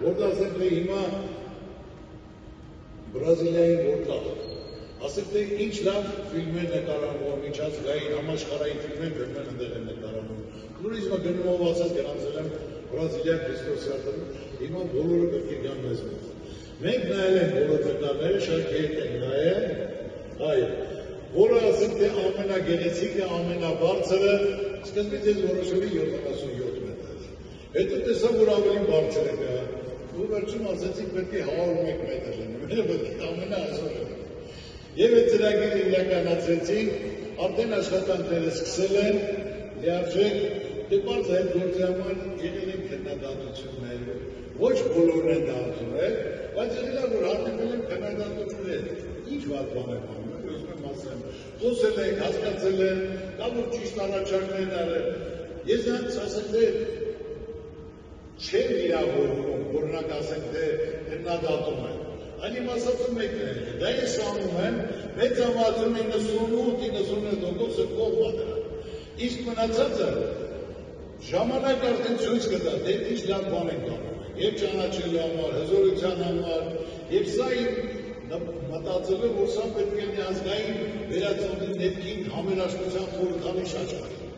որտեղ ասենք թե հիմա Բրազիլիային որտեղ, ասենք թե ինչ լավ ֆիլմեր նկարահանվում, միջազգային համաշխարհային ֆիլմեր գրվել ընդեղ են նկարահանվում։ Նույնիսկ գնումով ասած գնացել եմ Բրազիլիա Քրիստոսյարդում, հիմա բոլորը պետք է գան մեզ մոտ։ Մենք նայել ենք բոլոր նկարները, շատ հետ ենք նայել, այո, որը ասենք թե ամենագեղեցիկը, ամենաբարձրը, սկզբից ես որոշելի 77 մետր։ Հետո տեսա, որ ավելի բարձր է գա, ու վերջում ասեցինք պետք է 101 մետր լինի, պետք է ամենաազոր է։ Եվ այդ ծրագիրը իրականացրեցինք, արդեն աշխատանքները սկսել են, լիարժեք, դե բարձ այդ գործի համար եղել են քննադատություններ, ոչ բոլորն են դա ընդունել, բայց եղել է, որ հանդիպել են քննադատություններ, ինչ վատ բան եք անում, ուզում եմ ասեմ, խոսել եք, հասկացել են, կամ որ ճիշտ առաջարկներ արել, ես նրանց ասենք թե չեմ վիրավորվում, օրինակ ասենք թե քննադատում են, այն իմ ասածում եք ներկը, դա ես անում եմ, մեծամասնում 98-99%-ը կողմ է դրան, իսկ մնացածը ժամանակ արդեն ցույց կտա, թե ինչ լավ բան ենք անում, եւ ճանաչելու համար, հզորության համար, եւ սա իմ մտածելով, որ սա պետք է ազգային վերածննդի ներքին համերաշխության խորհրդանիշ աչքարի։